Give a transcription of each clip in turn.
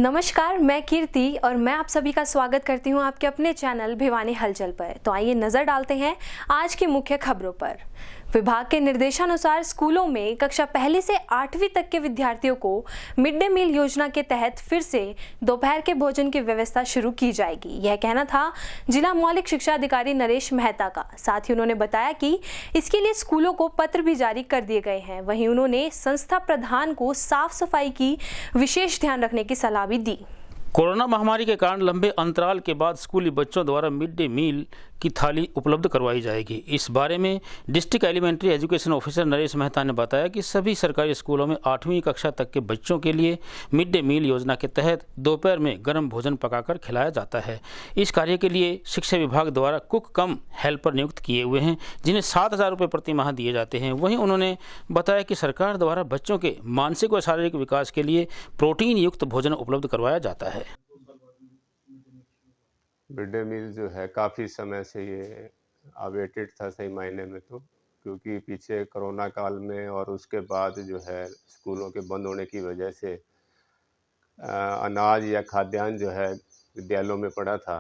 नमस्कार, मैं कीर्ति और मैं आप सभी का स्वागत करती हूं आपके अपने चैनल भिवानी हलचल पर। तो आइए नजर डालते हैं आज की मुख्य खबरों पर। विभाग के निर्देशानुसार स्कूलों में कक्षा पहली से 8वीं तक के विद्यार्थियों को मिड डे मील योजना के तहत फिर से दोपहर के भोजन की व्यवस्था शुरू की जाएगी। यह कहना था जिला मौलिक शिक्षा अधिकारी नरेश मेहता का। साथ ही उन्होंने बताया कि इसके लिए स्कूलों को पत्र भी जारी कर दिए गए हैं। वहीं उन्होंने संस्था प्रधान को साफ सफाई की विशेष ध्यान रखने की सलाह भी दी। कोरोना महामारी के कारण लंबे अंतराल के बाद स्कूली बच्चों द्वारा मिड डे मील की थाली उपलब्ध करवाई जाएगी। इस बारे में district elementary education officer Naresh Mehta ने बताया कि सभी सरकारी स्कूलों में 8वीं कक्षा तक के बच्चों के लिए मिड डे मील योजना के तहत दोपहर में गर्म भोजन पकाकर खिलाया जाता है। इस कार्य के लिए शिक्षा विभाग द्वारा कुक कम हेल्पर नियुक्त किए हुए हैं, जिन्हें 7,000 रुपये प्रति माह दिए जाते हैं। वहीं उन्होंने बताया कि सरकार द्वारा बच्चों के मानसिक व शारीरिक विकास के लिए प्रोटीन युक्त भोजन उपलब्ध करवाया जाता है। मिड डे मील जो है काफ़ी समय से ये अवेटेड था सही मायने में, तो क्योंकि पीछे कोरोना काल में और उसके बाद जो है स्कूलों के बंद होने की वजह से अनाज या खाद्यान्न जो है विद्यालयों में पड़ा था,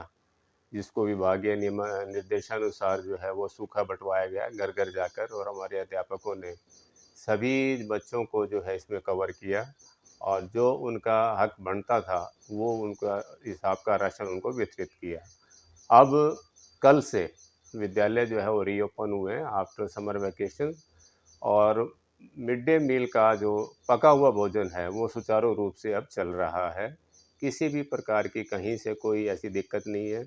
जिसको विभागीय निर्देशानुसार जो है वो सूखा बंटवाया गया घर घर जाकर, और हमारे अध्यापकों ने सभी बच्चों को जो है इसमें कवर किया और जो उनका हक बनता था वो उनका हिसाब का राशन उनको वितरित किया। अब कल से विद्यालय जो है वो रीओपन हुए हैं आफ्टर समर वैकेशन, और मिड डे मील का जो पका हुआ भोजन है वो सुचारू रूप से अब चल रहा है। किसी भी प्रकार की कहीं से कोई ऐसी दिक्कत नहीं है।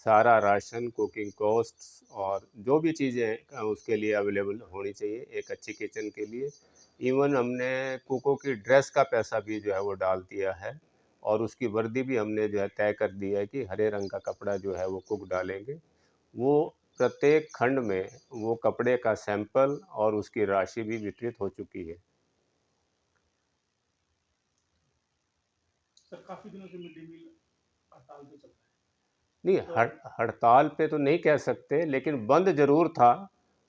सारा राशन, कुकिंग कॉस्ट्स और जो भी चीज़ें उसके लिए अवेलेबल होनी चाहिए एक अच्छी किचन के लिए। इवन हमने कुकों की ड्रेस का पैसा भी जो है वो डाल दिया है, और उसकी वर्दी भी हमने जो है तय कर दिया है कि हरे रंग का कपड़ा जो है वो कुक डालेंगे। वो प्रत्येक खंड में वो कपड़े का सैंपल और उसकी राशि भी वितरित हो चुकी है। सर, काफी दिनों से मिड डे मील हड़ताल पे चल रहा है। नहीं, हड़ताल पे तो नहीं कह सकते, लेकिन बंद ज़रूर था।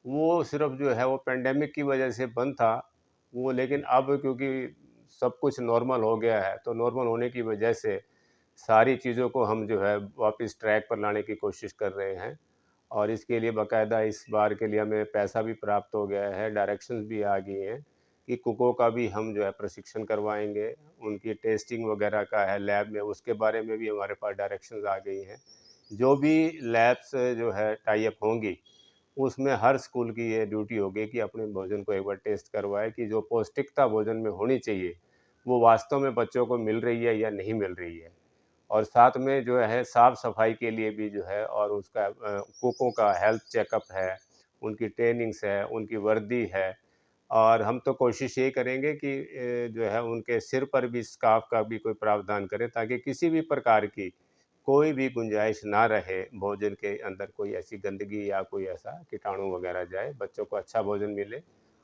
वो सिर्फ जो है वो पेंडेमिक की वजह से बंद था वो, लेकिन अब क्योंकि सब कुछ नॉर्मल हो गया है तो नॉर्मल होने की वजह से सारी चीज़ों को हम जो है वापस ट्रैक पर लाने की कोशिश कर रहे हैं, और इसके लिए बाकायदा इस बार के लिए हमें पैसा भी प्राप्त हो गया है, डायरेक्शंस भी आ गई हैं कि कुकों का भी हम जो है प्रशिक्षण करवाएंगे, उनकी टेस्टिंग वगैरह का है लैब में, उसके बारे में भी हमारे पास डायरेक्शंस आ गई हैं। जो भी लैब्स जो है टाई अप होंगी उसमें हर स्कूल की ये ड्यूटी होगी कि अपने भोजन को एक बार टेस्ट करवाए कि जो पौष्टिकता भोजन में होनी चाहिए वो वास्तव में बच्चों को मिल रही है या नहीं मिल रही है। और साथ में जो है साफ़ सफाई के लिए भी जो है, और उसका कुकों का हेल्थ चेकअप है, उनकी ट्रेनिंग्स है, उनकी वर्दी है, और हम तो कोशिश ये करेंगे कि जो है उनके सिर पर भी स्कार्फ का भी कोई प्रावधान करें, ताकि किसी भी प्रकार की कोई भी गुंजाइश ना रहे भोजन के अंदर कोई ऐसी गंदगी या कोई ऐसा कीटाणु वगैरह जाए, बच्चों को अच्छा भोजन मिले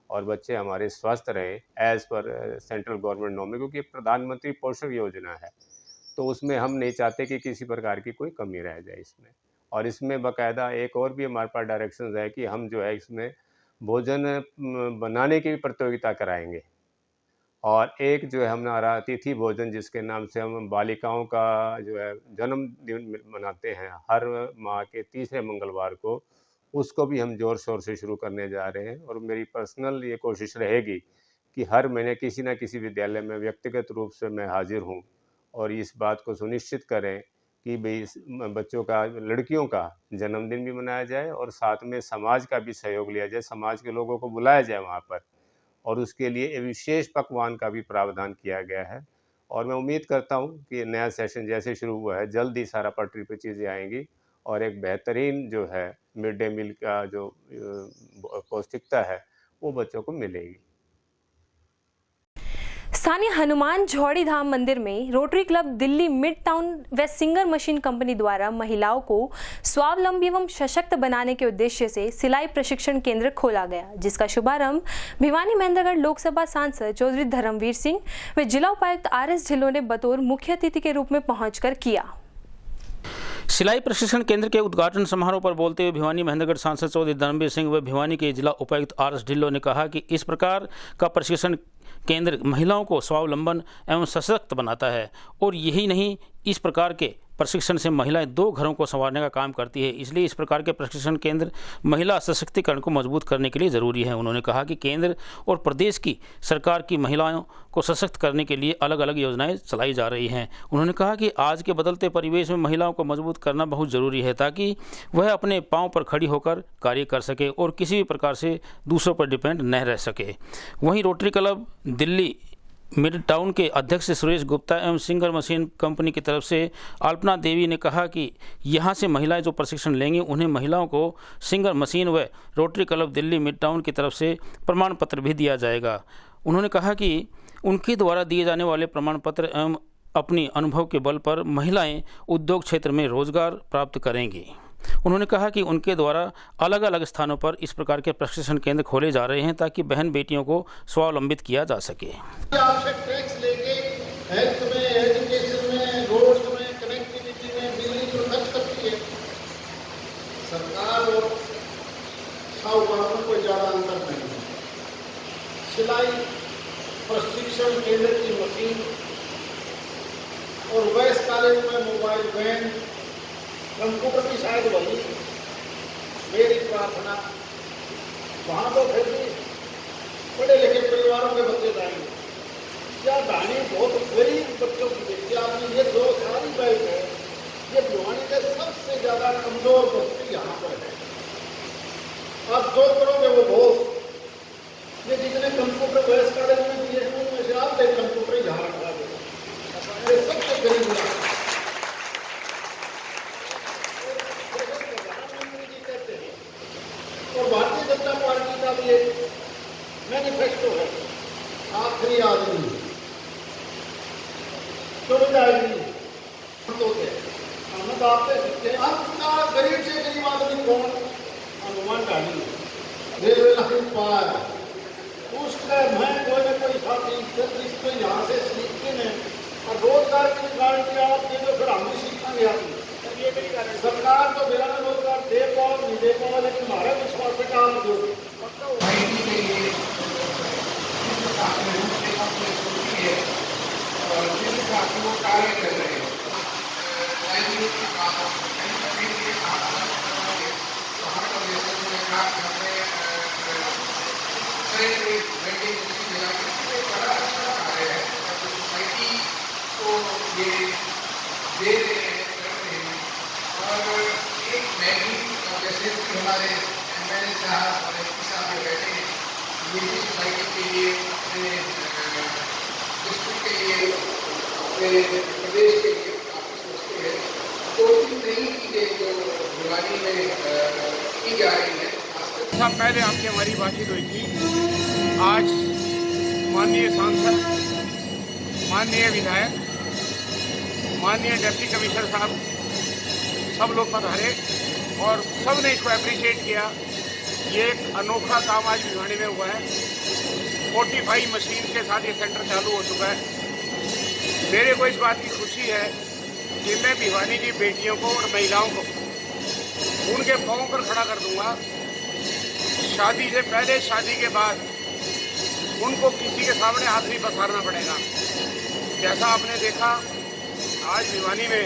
और बच्चे हमारे स्वस्थ रहें as per central government norm, क्योंकि प्रधानमंत्री पोषण योजना है तो उसमें हम नहीं चाहते कि किसी प्रकार की कोई कमी रह जाए इसमें। और इसमें बाकायदा एक और भी हमारे पास डायरेक्शंस है कि हम जो है इसमें भोजन बनाने की भी प्रतियोगिता कराएंगे, और एक जो है हमारा अतिथि भोजन जिसके नाम से हम बालिकाओं का जो है जन्मदिन मनाते हैं हर माह के तीसरे मंगलवार को, उसको भी हम ज़ोर शोर से शुरू करने जा रहे हैं। और मेरी पर्सनल ये कोशिश रहेगी कि हर महीने किसी न किसी विद्यालय में व्यक्तिगत रूप से मैं हाजिर हूँ और इस बात को सुनिश्चित करें कि भाई बच्चों का, लड़कियों का जन्मदिन भी मनाया जाए और साथ में समाज का भी सहयोग लिया जाए, समाज के लोगों को बुलाया जाए वहाँ पर, और उसके लिए एक विशेष पकवान का भी प्रावधान किया गया है। और मैं उम्मीद करता हूँ कि नया सेशन जैसे शुरू हुआ है जल्द ही सारा पटरी पर चीज़ें आएंगी और एक बेहतरीन जो है मिड डे मील का जो पौष्टिकता है वो बच्चों को मिलेगी। स्थानीय हनुमान झौड़ी धाम मंदिर में rotary club Delhi mid town व सिंगर मशीन कंपनी द्वारा महिलाओं को स्वावलंबी एवं सशक्त बनाने के उद्देश्य से सिलाई प्रशिक्षण केंद्र खोला गया, जिसका शुभारंभ भिवानी महेंद्रगढ़ लोकसभा सांसद चौधरी धर्मवीर सिंह व जिला उपायुक्त RS ढिल्लों ने बतौर मुख्य अतिथि के रूप में पहुंचकर किया। सिलाई प्रशिक्षण केंद्र के उद्घाटन समारोह पर बोलते हुए भिवानी महेंद्रगढ़ सांसद चौधरी धर्मवीर सिंह व भिवानी के जिला उपायुक्त RS ढिल्लों ने कहा कि इस प्रकार का प्रशिक्षण केंद्र महिलाओं को स्वावलंबन एवं सशक्त बनाता है। और यही नहीं, इस प्रकार के प्रशिक्षण से महिलाएं 2 घरों को संवारने का काम करती है। इसलिए इस प्रकार के प्रशिक्षण केंद्र महिला सशक्तिकरण को मजबूत करने के लिए ज़रूरी है। उन्होंने कहा कि केंद्र और प्रदेश की सरकार की महिलाओं को सशक्त करने के लिए अलग अलग योजनाएं चलाई जा रही हैं। उन्होंने कहा कि आज के बदलते परिवेश में महिलाओं को मजबूत करना बहुत ज़रूरी है, ताकि वह अपने पांव पर खड़ी होकर कार्य कर सके और किसी भी प्रकार से दूसरों पर डिपेंड न रह सके। वहीं rotary club Delhi mid town के अध्यक्ष सुरेश गुप्ता एवं सिंगर मशीन कंपनी की तरफ से अल्पना देवी ने कहा कि यहां से महिलाएं जो प्रशिक्षण लेंगी उन्हें महिलाओं को सिंगर मशीन व rotary club Delhi mid town की तरफ से प्रमाण पत्र भी दिया जाएगा। उन्होंने कहा कि उनके द्वारा दिए जाने वाले प्रमाण पत्र एवं अपनी अनुभव के बल पर महिलाएं उद्योग क्षेत्र में रोजगार प्राप्त करेंगी। उन्होंने कहा कि उनके द्वारा अलग अलग स्थानों पर इस प्रकार के प्रशिक्षण केंद्र खोले जा रहे हैं, ताकि बहन बेटियों को स्वावलंबित किया जा सके। आपसे टैक्स लेके हेल्थ में, एजुकेशन में, रोड में, कनेक्टिविटी में बिजली जो खर्च करती है सरकार और साहूकारों में कोई ज़्यादा अंतर नहीं है। सिलाई प्रशिक्षण केंद्र की मशीन और वैस कॉलेज में मोबाइल वैन, कंप्यूटर की शायद वही मेरी प्रार्थना। वहाँ तो फिर भी पढ़े लिखे परिवारों के बच्चे जाएंगे, क्या दानी बहुत गरीब बच्चों की देखिए आपने। ये जो सारी बाइक है, ये भिवानी के सबसे ज़्यादा कमजोर बस्ती यहाँ पर है। आप जो करोगे वो बहुत, ये जितने कंप्यूटर वैस कॉलेज में दिए हैं उनमें से आप एक कंप्यूटर यहाँ रखा देगा, ये सबसे गरीब है। और भारतीय जनता पार्टी का भी एक मैनिफेस्टो है, आखिरी आदमी चुन जाएगी तो हम बातें सीखते हैं। आपका गरीब से गरीब आदमी कौन अनुमान डाली रेलवे लाइन पार उसका मैं कोई न कोई साथी जिसको यहाँ से सीखते हैं और रोजगार की गारंटी आप दे दो, फिर हम भी सीखेंगे। आपकी सरकार तो बिना रोजगार दे पाओ नहीं दे पाओ, लेकिन हमारा विश्वास है काम दो। वो कार्य कर रहे हैं बड़ा अच्छा कार्य है। सोसाइटी को ये दे रहे हैं, और एक मैं भी जैसे कि हमारे MLA साहब और MP साहब जो बैठे हैं, ये भी सोसाइटी के लिए, अपने डिस्ट्रिक्ट के लिए, अपने प्रदेश के लिए काफ़ी सोचते हैं। 2-3 नई चीज़ें जो भिवानी में की जा रही हैं। साहब पहले आपकी हमारी बातचीत हुई थी। आज माननीय सांसद, माननीय विधायक, माननीय डिप्टी कमिश्नर साहब सब लोग पधारे और सब ने इसको अप्रिशिएट किया। ये एक अनोखा काम आज भिवानी में हुआ है। 45 मशीन के साथ ये सेंटर चालू हो चुका है। मेरे को इस बात की खुशी है कि मैं भिवानी की बेटियों को और महिलाओं को उनके पाँव पर खड़ा कर दूंगा। शादी से पहले, शादी के बाद उनको किसी के सामने हाथ नहीं पसारना पड़ेगा। जैसा आपने देखा आज भिवानी में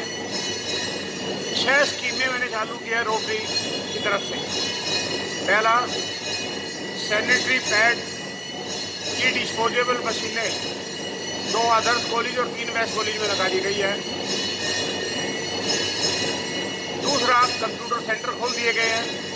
6 स्कीमें मैंने चालू किया है रोटरी की तरफ से। पहला, सैनिटरी पैड की डिस्पोजेबल मशीनें 2 आदर्श कॉलेज और 3 वेस्ट कॉलेज में लगा दी गई है। दूसरा, कंप्यूटर सेंटर खोल दिए गए हैं।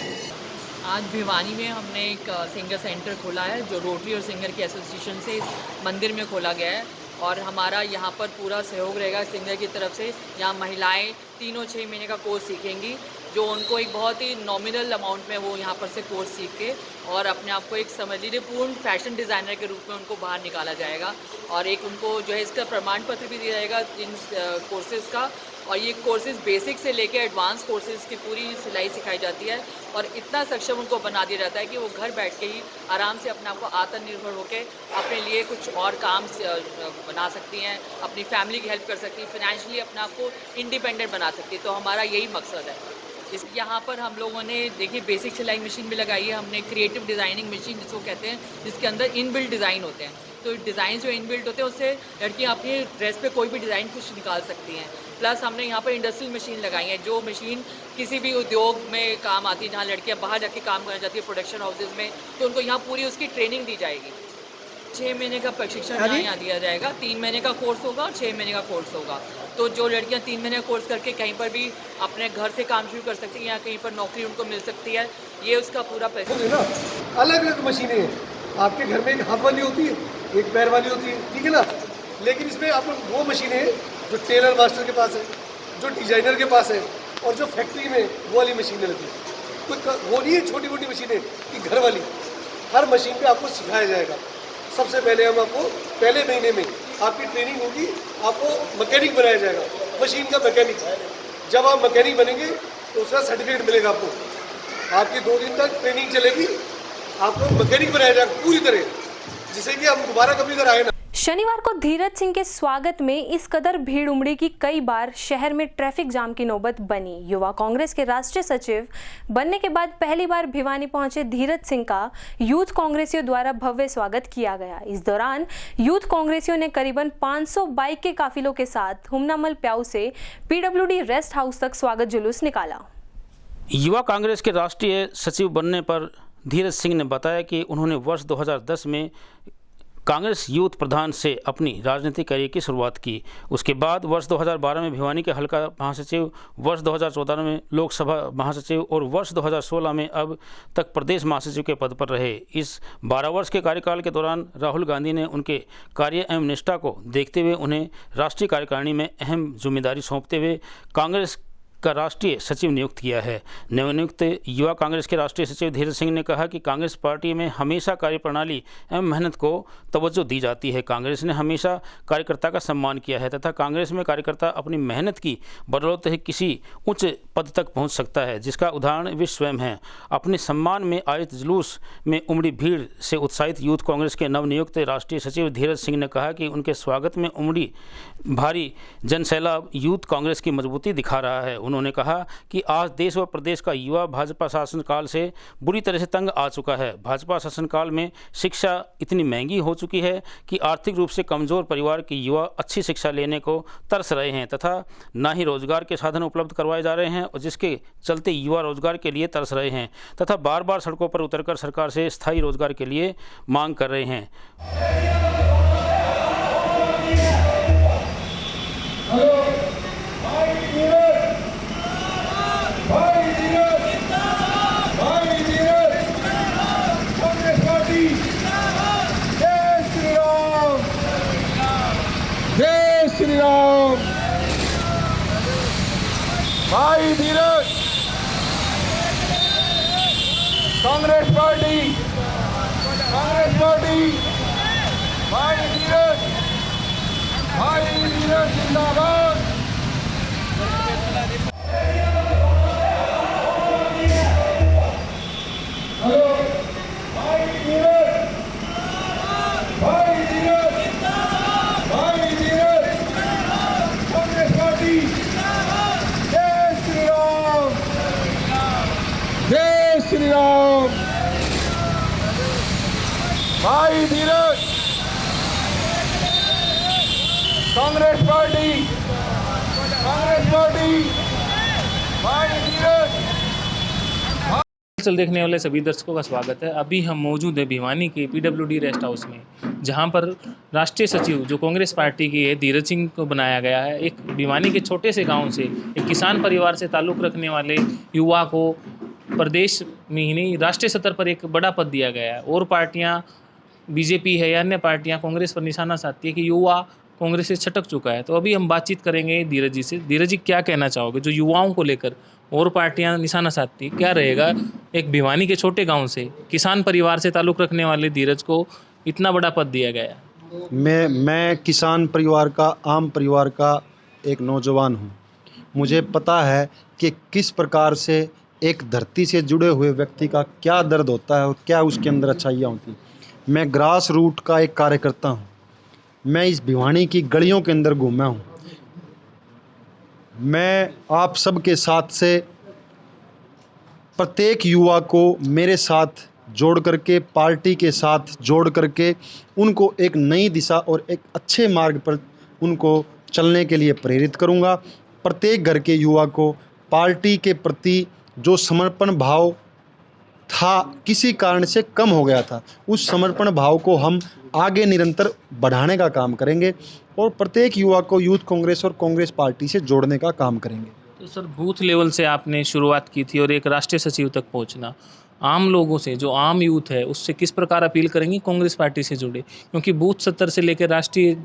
आज भिवानी में हमने एक सिंगर सेंटर खोला है जो रोटरी और सिंगर की एसोसिएशन से इस मंदिर में खोला गया है, और हमारा यहाँ पर पूरा सहयोग रहेगा सिंगर की तरफ से। यहाँ महिलाएं 3-6 महीने का कोर्स सीखेंगी, जो उनको एक बहुत ही नॉमिनल अमाउंट में वो यहाँ पर से कोर्स सीख के और अपने आप को एक समझ लीजिए पूर्ण फैशन डिज़ाइनर के रूप में उनको बाहर निकाला जाएगा। और एक उनको जो है इसका प्रमाण पत्र भी दिया जाएगा इन कोर्सेज़ का। और ये कोर्सेज़ बेसिक से लेके एडवांस कोर्सेज़ की पूरी सिलाई सिखाई जाती है, और इतना सक्षम उनको बना दिया जाता है कि वो घर बैठ के ही आराम से अपने आप को आत्मनिर्भर होकर अपने लिए कुछ और काम बना सकती हैं, अपनी फैमिली की हेल्प कर सकती हैं, फिनेंशियली अपने आप को इंडिपेंडेंट बना सकती है। तो हमारा यही मकसद है। इस यहाँ पर हम लोगों ने देखिए बेसिक सिलाई मशीन भी लगाई है हमने, क्रिएटिव डिज़ाइनिंग मशीन जिसको कहते हैं, जिसके अंदर इनबिल्ट डिज़ाइन होते हैं। तो डिज़ाइन जो इनबिल्ट होते हैं उससे लड़कियाँ अपनी ड्रेस पे कोई भी डिज़ाइन कुछ निकाल सकती हैं। प्लस हमने यहाँ पर इंडस्ट्रियल मशीन लगाई है, जो मशीन किसी भी उद्योग में काम आती है, जहाँ लड़कियाँ बाहर जाके काम करना चाहती है प्रोडक्शन हाउसेज में, तो उनको यहाँ पूरी उसकी ट्रेनिंग दी जाएगी। 6 महीने का प्रशिक्षण यहाँ दिया जाएगा, 3 महीने का कोर्स होगा और 6 महीने का कोर्स होगा। तो जो लड़कियाँ 3 महीने का कोर्स करके कहीं पर भी अपने घर से काम शुरू कर सकती हैं या कहीं पर नौकरी उनको मिल सकती है, ये उसका पूरा प्रशिक्षण। अलग अलग मशीनें हैं, आपके घर में एक हाथ वाली होती है, एक पैर वाली होती है, ठीक है ना। लेकिन इसमें आप लोग वो मशीनें हैं जो टेलर मास्टर के पास है, जो डिजाइनर के पास है, और जो फैक्ट्री में वो वाली मशीनें लगती हैं। कोई वो नहीं है छोटी मोटी मशीनें कि घर वाली, हर मशीन पे आपको सिखाया जाएगा। सबसे पहले हम आपको पहले महीने में आपकी ट्रेनिंग होगी, आपको मैकेनिक बनाया जाएगा, मशीन का मैकेनिक। जब आप मैकेनिक बनेंगे तो उसका सर्टिफिकेट मिलेगा आपको। आपकी 2 दिन तक ट्रेनिंग चलेगी, आपको मैकेनिक बनाया जाएगा पूरी तरह, जिससे कि हम दोबारा कभी इधर आए ना। शनिवार को धीरज सिंह के स्वागत में इस कदर भीड़ उमड़ी कि कई बार शहर में ट्रैफिक जाम की नौबत बनी। युवा कांग्रेस के राष्ट्रीय सचिव बनने के बाद पहली बार भिवानी पहुंचे धीरज सिंह का यूथ कांग्रेसियों द्वारा भव्य स्वागत किया गया। इस दौरान यूथ कांग्रेसियों ने करीबन 500 बाइक के काफिलों के साथ हुमनामल प्याऊ से पीडब्ल्यूडी रेस्ट हाउस तक स्वागत जुलूस निकाला। युवा कांग्रेस के राष्ट्रीय सचिव बनने पर धीरज सिंह ने बताया कि उन्होंने वर्ष 2010 में कांग्रेस यूथ प्रधान से अपनी राजनीतिक करियर की शुरुआत की। उसके बाद वर्ष 2012 में भिवानी के हल्का महासचिव, वर्ष 2014 में लोकसभा महासचिव और वर्ष 2016 में अब तक प्रदेश महासचिव के पद पर रहे। इस 12 वर्ष के कार्यकाल के दौरान राहुल गांधी ने उनके कार्य एवं निष्ठा को देखते हुए उन्हें राष्ट्रीय कार्यकारिणी में अहम जिम्मेदारी सौंपते हुए कांग्रेस का राष्ट्रीय सचिव नियुक्त किया है। नवनियुक्त युवा कांग्रेस के राष्ट्रीय सचिव धीरज सिंह ने कहा कि कांग्रेस पार्टी में हमेशा कार्यप्रणाली एवं मेहनत को तवज्जो दी जाती है। कांग्रेस ने हमेशा कार्यकर्ता का सम्मान किया है तथा कांग्रेस में कार्यकर्ता अपनी मेहनत की बदौलत ही किसी उच्च पद तक पहुंच सकता है, जिसका उदाहरण वे स्वयं हैं। अपने सम्मान में आयोजित जुलूस में उमड़ी भीड़ से उत्साहित यूथ कांग्रेस के नवनियुक्त राष्ट्रीय सचिव धीरज सिंह ने कहा कि उनके स्वागत में उमड़ी भारी जनसैलाब यूथ कांग्रेस की मजबूती दिखा रहा है। उन्होंने कहा कि आज देश व प्रदेश का युवा भाजपा शासनकाल से बुरी तरह से तंग आ चुका है। भाजपा शासनकाल में शिक्षा इतनी महंगी हो चुकी है कि आर्थिक रूप से कमजोर परिवार के युवा अच्छी शिक्षा लेने को तरस रहे हैं तथा ना ही रोजगार के साधन उपलब्ध करवाए जा रहे हैं, और जिसके चलते युवा रोजगार के लिए तरस रहे हैं तथा बार बार सड़कों पर उतरकर सरकार से स्थायी रोजगार के लिए मांग कर रहे हैं। श्री राम। भाई धीरज, कांग्रेस पार्टी, कांग्रेस पार्टी, भाई धीरज जिंदाबाद। हेलो भाई धीरज, भाई धीरज, भाई धीरज, कांग्रेस पार्टी, जय श्री राम, जय श्री राम। भाई धीरज, कांग्रेस पार्टी, कांग्रेस पार्टी, भाई धीरज। चल देखने वाले सभी दर्शकों का स्वागत है। अभी हम मौजूद हैं भिवानी के पीडब्ल्यूडी रेस्ट हाउस में, जहां पर राष्ट्रीय सचिव जो कांग्रेस पार्टी की है धीरज सिंह को बनाया गया है। एक भिवानी के छोटे से गांव से एक किसान परिवार से ताल्लुक़ रखने वाले युवा को प्रदेश में ही नहीं राष्ट्रीय स्तर पर एक बड़ा पद दिया गया है। और पार्टियाँ बीजेपी है या अन्य पार्टियाँ कांग्रेस पर निशाना साधती है कि युवा कांग्रेस से छटक चुका है। तो अभी हम बातचीत करेंगे धीरज जी से। धीरज जी, क्या कहना चाहोगे जो युवाओं को लेकर और पार्टियां निशाना साधती, क्या रहेगा? एक भिवानी के छोटे गांव से किसान परिवार से ताल्लुक़ रखने वाले धीरज को इतना बड़ा पद दिया गया। मैं किसान परिवार का, आम परिवार का एक नौजवान हूं। मुझे पता है कि किस प्रकार से एक धरती से जुड़े हुए व्यक्ति का क्या दर्द होता है और क्या उसके अंदर अच्छाइयाँ होती हैं। मैं ग्रास रूट का एक कार्यकर्ता हूं। मैं इस भिवानी की गलियों के अंदर घूमा हूं। मैं आप सब के साथ से प्रत्येक युवा को मेरे साथ जोड़ करके, पार्टी के साथ जोड़ करके उनको एक नई दिशा और एक अच्छे मार्ग पर उनको चलने के लिए प्रेरित करूंगा। प्रत्येक घर के युवा को पार्टी के प्रति जो समर्पण भाव था, किसी कारण से कम हो गया था, उस समर्पण भाव को हम आगे निरंतर बढ़ाने का काम करेंगे और प्रत्येक युवा को यूथ कांग्रेस और कांग्रेस पार्टी से जोड़ने का काम करेंगे। तो सर, बूथ लेवल से आपने शुरुआत की थी और एक राष्ट्रीय सचिव तक पहुंचना, आम लोगों से, जो आम यूथ है, उससे किस प्रकार अपील करेंगे कांग्रेस पार्टी से जुड़े? क्योंकि बूथ स्तर से लेकर राष्ट्रीय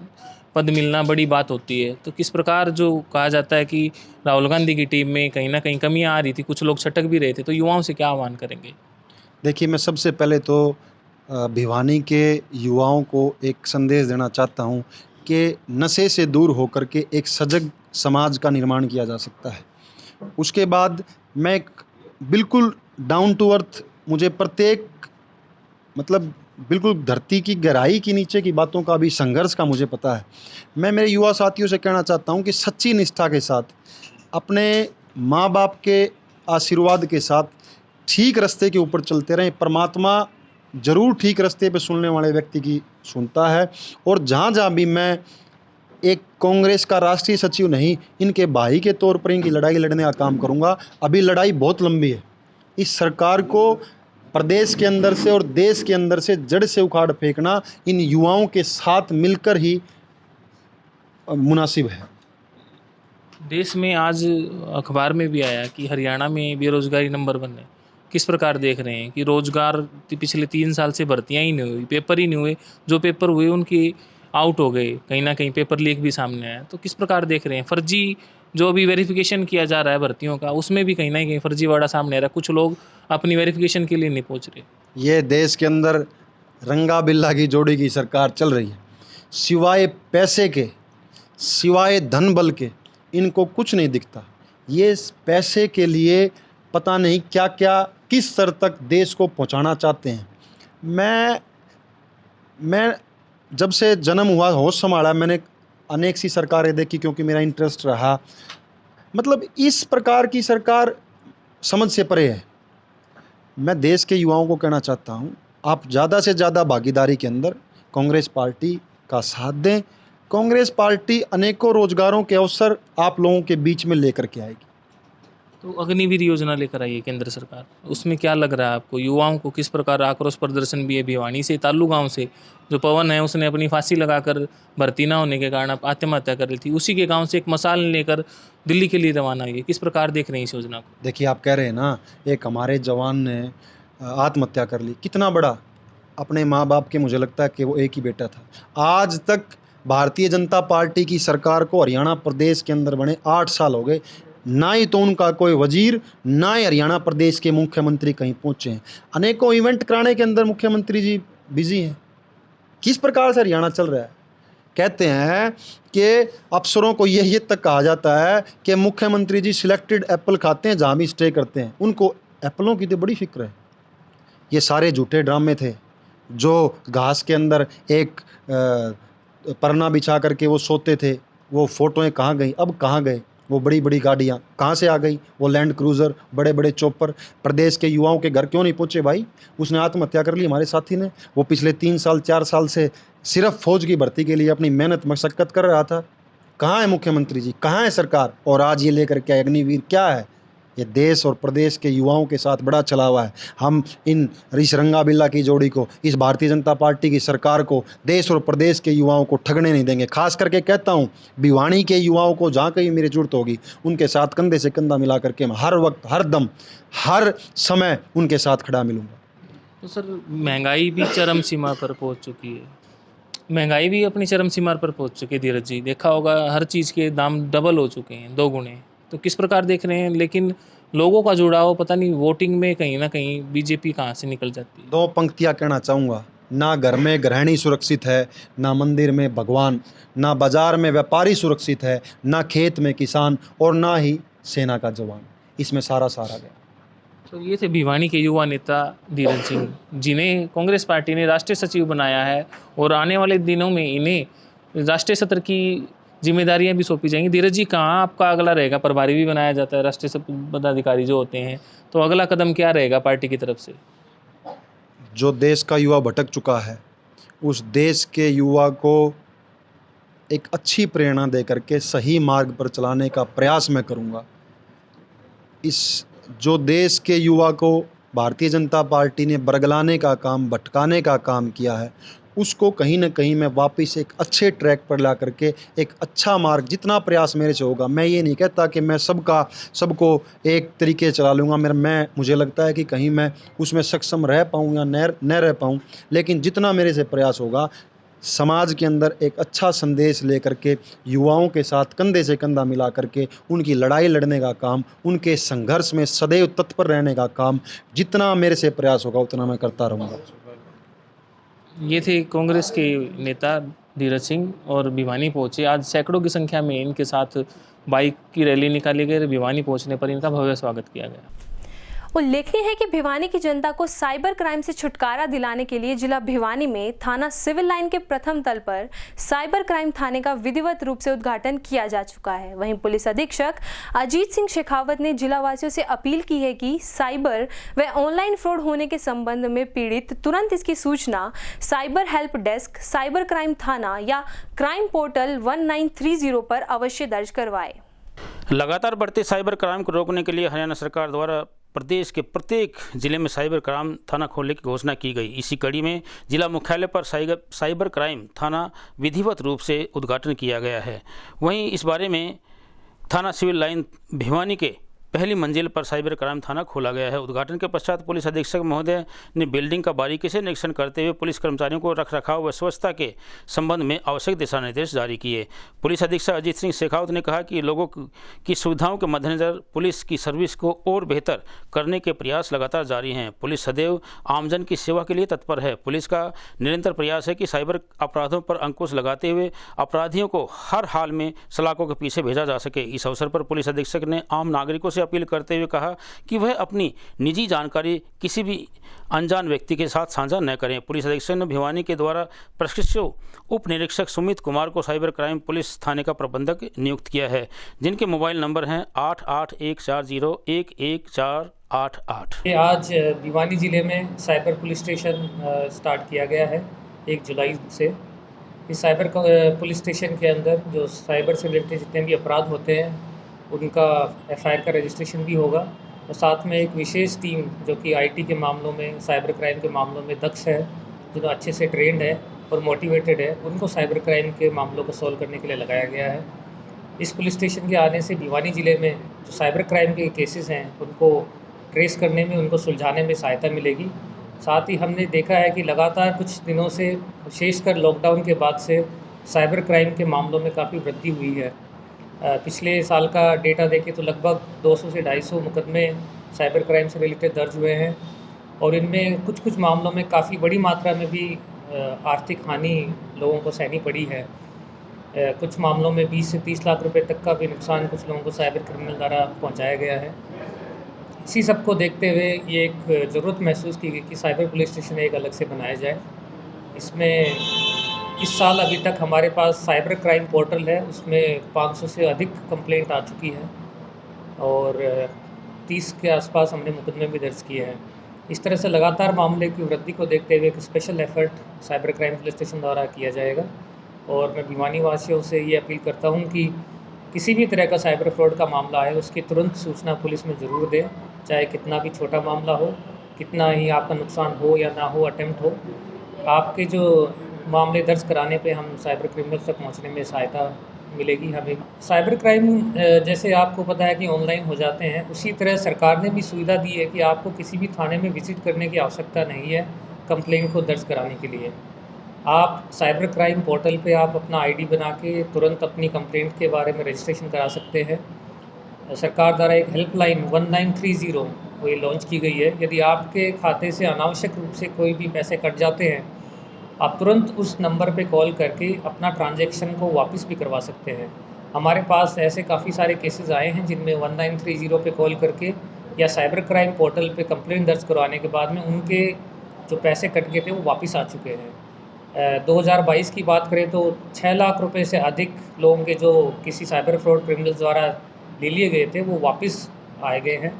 पद मिलना बड़ी बात होती है। तो किस प्रकार, जो कहा जाता है कि राहुल गांधी की टीम में कहीं ना कहीं कमियां आ रही थी, कुछ लोग छटक भी रहे थे, तो युवाओं से क्या आह्वान करेंगे? देखिए, मैं सबसे पहले तो भिवानी के युवाओं को एक संदेश देना चाहता हूं कि नशे से दूर होकर के एक सजग समाज का निर्माण किया जा सकता है। उसके बाद मैं बिल्कुल डाउन टू अर्थ, मुझे प्रत्येक मतलब बिल्कुल धरती की गहराई के नीचे की बातों का भी संघर्ष का मुझे पता है। मैं मेरे युवा साथियों से कहना चाहता हूं कि सच्ची निष्ठा के साथ, अपने माँ बाप के आशीर्वाद के साथ ठीक रास्ते के ऊपर चलते रहें। परमात्मा ज़रूर ठीक रास्ते पे सुनने वाले व्यक्ति की सुनता है। और जहाँ जहाँ भी मैं एक कांग्रेस का राष्ट्रीय सचिव नहीं, इनके भाई के तौर पर इनकी लड़ाई लड़ने का काम करूँगा। अभी लड़ाई बहुत लंबी है। इस सरकार को प्रदेश के अंदर से और देश के अंदर से जड़ से उखाड़ फेंकना इन युवाओं के साथ मिलकर ही मुनासिब है। देश में आज अखबार में भी आया कि हरियाणा में बेरोजगारी नंबर 1 है। किस प्रकार देख रहे हैं कि रोजगार पिछले 3 साल से भर्तियां ही नहीं हुई, पेपर ही नहीं हुए, जो पेपर हुए उनकी आउट हो गए, कहीं ना कहीं पेपर लीक भी सामने आया। तो किस प्रकार देख रहे हैं? फर्जी जो अभी वेरिफिकेशन किया जा रहा है भर्तियों का, उसमें भी कहीं ना कहीं फर्जीवाड़ा सामने आ रहा है, कुछ लोग अपनी वेरिफिकेशन के लिए नहीं पहुँच रहे। ये देश के अंदर रंगा बिल्ला की जोड़ी की सरकार चल रही है। सिवाय पैसे के, सिवाय धन बल के इनको कुछ नहीं दिखता। ये पैसे के लिए पता नहीं क्या क्या किस स्तर तक देश को पहुंचाना चाहते हैं। मैं जब से जन्म हुआ, होश संभाला, मैंने अनेक सी सरकारें देखी क्योंकि मेरा इंटरेस्ट रहा। मतलब इस प्रकार की सरकार समझ से परे है। मैं देश के युवाओं को कहना चाहता हूं, आप ज़्यादा से ज़्यादा भागीदारी के अंदर कांग्रेस पार्टी का साथ दें। कांग्रेस पार्टी अनेकों रोजगारों के अवसर आप लोगों के बीच में लेकर के आएगी। तो अग्निवीर योजना लेकर आई है केंद्र सरकार, उसमें क्या लग रहा है आपको? युवाओं को किस प्रकार आक्रोश प्रदर्शन भी है भिवानी से, तालू गांव से, जो पवन है उसने अपनी फांसी लगाकर भर्ती ना होने के कारण आत्महत्या कर ली थी, उसी के गांव से एक मसाल लेकर दिल्ली के लिए रवाना हुई है। किस प्रकार देख रहे हैं इस योजना को? देखिए, आप कह रहे हैं ना, एक हमारे जवान ने आत्महत्या कर ली, कितना बड़ा। अपने माँ बाप के, मुझे लगता है कि वो एक ही बेटा था। आज तक भारतीय जनता पार्टी की सरकार को हरियाणा प्रदेश के अंदर बने 8 साल हो गए, ना ही तो उनका कोई वजीर, ना ही हरियाणा प्रदेश के मुख्यमंत्री कहीं पहुंचे हैं। अनेकों इवेंट कराने के अंदर मुख्यमंत्री जी बिजी हैं। किस प्रकार से हरियाणा चल रहा है? कहते हैं कि अफसरों को ये तक कहा जाता है कि मुख्यमंत्री जी सिलेक्टेड एप्पल खाते हैं जहाँ भी स्टे करते हैं, उनको एप्पलों की तो बड़ी फिक्र है। ये सारे झूठे ड्रामे थे। जो घास के अंदर एक परना बिछा करके वो सोते थे, वो फ़ोटोएँ कहाँ गई? अब कहाँ गए? वो बड़ी बड़ी गाड़ियाँ कहाँ से आ गई? वो लैंड क्रूज़र, बड़े बड़े चॉपर प्रदेश के युवाओं के घर क्यों नहीं पहुँचे भाई? उसने आत्महत्या कर ली, हमारे साथी ने। वो पिछले 3 साल 4 साल से सिर्फ फौज की भर्ती के लिए अपनी मेहनत मशक्क़त कर रहा था। कहाँ है मुख्यमंत्री जी? कहाँ है सरकार? और आज ये लेकर के अग्निवीर क्या है? ये देश और प्रदेश के युवाओं के साथ बड़ा चला हुआ है। हम इन रंगा बिल्ला की जोड़ी को, इस भारतीय जनता पार्टी की सरकार को, देश और प्रदेश के युवाओं को ठगने नहीं देंगे। खास करके कहता हूँ, भिवानी के युवाओं को जहाँ कहीं मेरी जरूरत होगी, उनके साथ कंधे से कंधा मिला करके मैं हर वक्त, हर दम, हर समय उनके साथ खड़ा मिलूँगा। तो सर, महंगाई भी चरम सीमा पर पहुँच चुकी है। महंगाई भी अपनी चरम सीमा पर पहुँच चुकी है धीरज जी। देखा होगा, हर चीज़ के दाम डबल हो चुके हैं, 2 गुने। तो किस प्रकार देख रहे हैं? लेकिन लोगों का जुड़ाव, पता नहीं वोटिंग में कहीं ना कहीं बीजेपी कहाँ से निकल जाती है। 2 पंक्तियाँ कहना चाहूँगा। ना घर में गृहिणी सुरक्षित है, ना मंदिर में भगवान, ना बाजार में व्यापारी सुरक्षित है, ना खेत में किसान, और ना ही सेना का जवान। इसमें सारा गया। तो ये थे भिवानी के युवा नेता धीरज सिंह, जिन्हें कांग्रेस पार्टी ने राष्ट्रीय सचिव बनाया है और आने वाले दिनों में इन्हें राष्ट्रीय सत्र की जिम्मेदारियां भी सौंपी जाएंगी। धीरज जी, कहाँ आपका अगला रहेगा? प्रभारी भी बनाया जाता है राष्ट्रीय पदाधिकारी जो होते हैं, तो अगला कदम क्या रहेगा पार्टी की तरफ से? जो देश का युवा भटक चुका है, उस देश के युवा को एक अच्छी प्रेरणा दे करके सही मार्ग पर चलाने का प्रयास मैं करूँगा। इस जो देश के युवा को भारतीय जनता पार्टी ने बरगलाने का काम, भटकाने का काम किया है, उसको कहीं न कहीं मैं वापस एक अच्छे ट्रैक पर ला करके एक अच्छा मार्ग, जितना प्रयास मेरे से होगा, मैं ये नहीं कहता कि मैं सबको एक तरीके चला लूँगा, मुझे लगता है कि कहीं मैं उसमें सक्षम रह पाऊँ या न रह पाऊँ, लेकिन जितना मेरे से प्रयास होगा, समाज के अंदर एक अच्छा संदेश लेकर के युवाओं के साथ कंधे से कंधा मिला करके उनकी लड़ाई लड़ने का काम, उनके संघर्ष में सदैव तत्पर रहने का काम, जितना मेरे से प्रयास होगा उतना मैं करता रहूँगा। ये थे कांग्रेस के नेता धीरज सिंह और भिवानी पहुंचे। आज सैकड़ों की संख्या में इनके साथ बाइक की रैली निकाली गई। भिवानी पहुंचने पर इनका भव्य स्वागत किया गया। उल्लेखनीय है कि भिवानी की जनता को साइबर क्राइम से छुटकारा दिलाने के लिए जिला भिवानी में थाना सिविल लाइन के प्रथम तल पर साइबर क्राइम थाने का विधिवत रूप से उद्घाटन किया जा चुका है। वहीं पुलिस अधीक्षक अजीत सिंह शेखावत ने जिला वासियों से अपील की है कि साइबर व ऑनलाइन फ्रॉड होने के संबंध में पीड़ित तुरंत इसकी सूचना cyber help desk, cyber crime थाना या क्राइम पोर्टल 1930 पर अवश्य दर्ज करवाए। लगातार बढ़ते साइबर क्राइम को रोकने के लिए हरियाणा सरकार द्वारा प्रदेश के प्रत्येक जिले में साइबर क्राइम थाना खोलने की घोषणा की गई। इसी कड़ी में जिला मुख्यालय पर साइबर क्राइम थाना विधिवत रूप से उद्घाटन किया गया है। वहीं इस बारे में थाना सिविल लाइन भिवानी के पहली मंजिल पर साइबर क्राइम थाना खोला गया है। उद्घाटन के पश्चात पुलिस अधीक्षक महोदय ने बिल्डिंग का बारीकी से निरीक्षण करते हुए पुलिस कर्मचारियों को रखरखाव व स्वच्छता के संबंध में आवश्यक दिशा निर्देश जारी किए। पुलिस अधीक्षक अजीत सिंह शेखावत ने कहा कि लोगों की सुविधाओं के मद्देनजर पुलिस की सर्विस को और बेहतर करने के प्रयास लगातार जारी हैं। पुलिस सदैव आमजन की सेवा के लिए तत्पर है। पुलिस का निरंतर प्रयास है कि साइबर अपराधों पर अंकुश लगाते हुए अपराधियों को हर हाल में सलाखों के पीछे भेजा जा सके। इस अवसर पर पुलिस अधीक्षक ने आम नागरिकों से अपील करते हुए कहा कि वह अपनी निजी जानकारी किसी भी अनजान व्यक्ति के साथ साझा न करें। पुलिस अधीक्षक ने भिवानी के द्वारा प्रशिक्षु उप निरीक्षक सुमित कुमार को साइबर क्राइम पुलिस थाने का प्रबंधक नियुक्त किया है, जिनके मोबाइल नंबर हैं 8814011488। आज भिवानी जिले में साइबर पुलिस स्टेशन स्टार्ट किया गया है 1 जुलाई से। इस साइबर पुलिस स्टेशन के अंदर जो साइबर से रिलेटेड जितने भी अपराध होते हैं उनका FIR का रजिस्ट्रेशन भी होगा और साथ में एक विशेष टीम जो कि IT के मामलों में, साइबर क्राइम के मामलों में दक्ष है, जो अच्छे से ट्रेंड है और मोटिवेटेड है, उनको साइबर क्राइम के मामलों को सॉल्व करने के लिए लगाया गया है। इस पुलिस स्टेशन के आने से भिवानी ज़िले में जो साइबर क्राइम के केसेस हैं उनको ट्रेस करने में, उनको सुलझाने में सहायता मिलेगी। साथ ही हमने देखा है कि लगातार कुछ दिनों से, विशेषकर लॉकडाउन के बाद से साइबर क्राइम के मामलों में काफ़ी वृद्धि हुई है। पिछले साल का डेटा देखें तो लगभग 200 से 250 मुकदमे साइबर क्राइम से रिलेटेड दर्ज हुए हैं और इनमें कुछ मामलों में काफ़ी बड़ी मात्रा में भी आर्थिक हानि लोगों को सहनी पड़ी है। कुछ मामलों में 20 से 30 लाख रुपए तक का भी नुकसान कुछ लोगों को साइबर क्रिमिनल द्वारा पहुंचाया गया है। इसी सब को देखते हुए ये एक ज़रूरत महसूस की गई कि साइबर पुलिस स्टेशन एक अलग से बनाया जाए। इसमें इस साल अभी तक हमारे पास साइबर क्राइम पोर्टल है, उसमें 500 से अधिक कंप्लेंट आ चुकी है और 30 के आसपास हमने मुकदमे भी दर्ज किए हैं। इस तरह से लगातार मामले की वृद्धि को देखते हुए एक special effort cyber crime police station द्वारा किया जाएगा और मैं भिवानी वासियों से ये अपील करता हूँ कि किसी भी तरह का साइबर फ्रॉड का मामला है उसकी तुरंत सूचना पुलिस में ज़रूर दें, चाहे कितना भी छोटा मामला हो, कितना ही आपका नुकसान हो या ना हो, अटेम्प्ट हो। आपके जो मामले दर्ज कराने पे हम साइबर क्रिमिनल्स तक पहुंचने में सहायता मिलेगी हमें। साइबर क्राइम जैसे आपको पता है कि ऑनलाइन हो जाते हैं, उसी तरह सरकार ने भी सुविधा दी है कि आपको किसी भी थाने में विज़िट करने की आवश्यकता नहीं है कंप्लेंट को दर्ज कराने के लिए। आप साइबर क्राइम पोर्टल पे आप अपना आईडी बना के तुरंत अपनी कंप्लेंट के बारे में रजिस्ट्रेशन करा सकते हैं। सरकार द्वारा एक हेल्पलाइन 1930 वो ये लॉन्च की गई है। यदि आपके खाते से अनावश्यक रूप से कोई भी पैसे कट जाते हैं, आप तुरंत उस नंबर पे कॉल करके अपना ट्रांजैक्शन को वापस भी करवा सकते हैं। हमारे पास ऐसे काफ़ी सारे केसेस आए हैं जिनमें 1930 पे कॉल करके या साइबर क्राइम पोर्टल पे कंप्लेंट दर्ज करवाने के बाद में उनके जो पैसे कट गए थे वो वापस आ चुके हैं। 2022 की बात करें तो 6 लाख रुपए से अधिक लोगों के जो किसी साइबर फ्रॉड क्रिमिनल्स द्वारा ले लिए गए थे वो वापस आए गए हैं।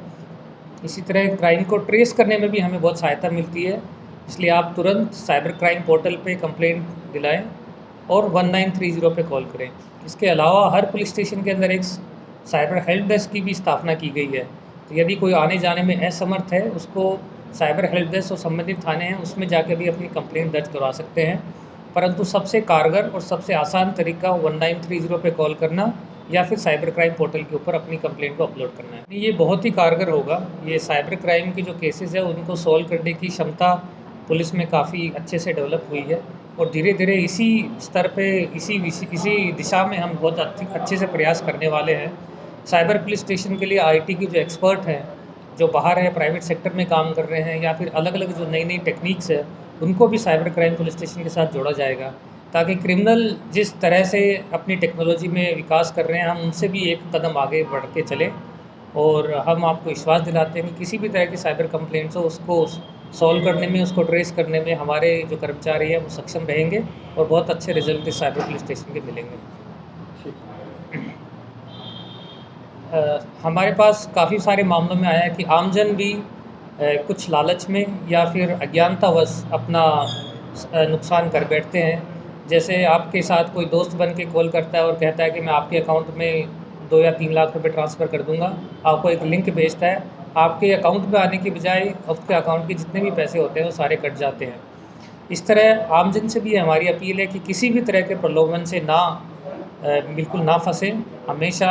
इसी तरह क्राइम को ट्रेस करने में भी हमें बहुत सहायता मिलती है। इसलिए आप तुरंत साइबर क्राइम पोर्टल पे कंप्लेंट दिलाएं और 1930 पे कॉल करें। इसके अलावा हर पुलिस स्टेशन के अंदर एक साइबर हेल्प डेस्क की भी स्थापना की गई है, तो यदि कोई आने जाने में असमर्थ है उसको साइबर हेल्प डेस्क और संबंधित थाने हैं उसमें जाकर भी अपनी कंप्लेंट दर्ज करवा सकते हैं। परंतु सबसे कारगर और सबसे आसान तरीका 1930 पे कॉल करना या फिर साइबर क्राइम पोर्टल के ऊपर अपनी कंप्लेंट को अपलोड करना है। ये बहुत ही कारगर होगा। ये साइबर क्राइम के जो केसेस है उनको सॉल्व करने की क्षमता पुलिस में काफ़ी अच्छे से डेवलप हुई है और धीरे धीरे इसी स्तर पे इसी दिशा में हम बहुत अच्छे से प्रयास करने वाले हैं। साइबर पुलिस स्टेशन के लिए आईटी के जो एक्सपर्ट हैं, जो बाहर है प्राइवेट सेक्टर में काम कर रहे हैं, या फिर अलग अलग जो नई नई टेक्निक्स है उनको भी साइबर क्राइम पुलिस स्टेशन के साथ जोड़ा जाएगा, ताकि क्रिमिनल जिस तरह से अपनी टेक्नोलॉजी में विकास कर रहे हैं हम उनसे भी एक कदम आगे बढ़ के चलें। और हम आपको विश्वास दिलाते हैं कि किसी भी तरह की साइबर कंप्लेंट्स हो उसको सॉल्व करने में, उसको ट्रेस करने में हमारे जो कर्मचारी हैं वो सक्षम रहेंगे और बहुत अच्छे रिजल्ट इस साइबर पुलिस स्टेशन के मिलेंगे। हमारे पास काफ़ी सारे मामलों में आया है कि आमजन भी कुछ लालच में या फिर अज्ञानतावश अपना नुकसान कर बैठते हैं। जैसे आपके साथ कोई दोस्त बन के कॉल करता है और कहता है कि मैं आपके अकाउंट में 2 या 3 लाख रुपए ट्रांसफ़र कर दूंगा, आपको एक लिंक भेजता है, आपके अकाउंट में आने की बजाय उसके अकाउंट के जितने भी पैसे होते हैं वो सारे कट जाते हैं। इस तरह आमजन से भी हमारी अपील है कि किसी भी तरह के प्रलोभन से बिल्कुल ना फंसे। हमेशा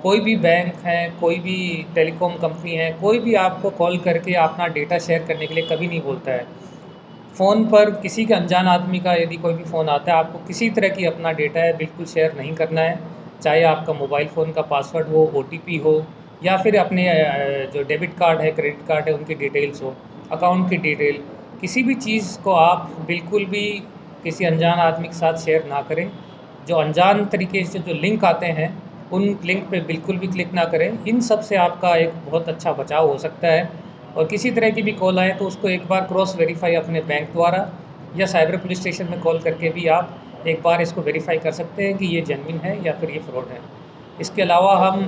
कोई भी बैंक है, कोई भी टेलीकॉम कंपनी है, कोई भी आपको कॉल करके अपना डेटा शेयर करने के लिए कभी नहीं बोलता है। फ़ोन पर किसी के अनजान आदमी का यदि कोई भी फ़ोन आता है, आपको किसी तरह की अपना डेटा है बिल्कुल शेयर नहीं करना है, चाहे आपका मोबाइल फ़ोन का पासवर्ड हो, OTP हो, या फिर अपने जो डेबिट कार्ड है, क्रेडिट कार्ड है, उनकी डिटेल्स हो, अकाउंट की डिटेल, किसी भी चीज़ को आप बिल्कुल भी किसी अनजान आदमी के साथ शेयर ना करें। जो अनजान तरीके से जो लिंक आते हैं उन लिंक पे बिल्कुल भी क्लिक ना करें। इन सब से आपका एक बहुत अच्छा बचाव हो सकता है। और किसी तरह की भी कॉल आए तो उसको एक बार क्रॉस वेरीफाई अपने बैंक द्वारा या साइबर पुलिस स्टेशन में कॉल करके भी आप एक बार इसको वेरीफाई कर सकते हैं कि ये जेन्युइन है या फिर ये फ्रॉड है। इसके अलावा हम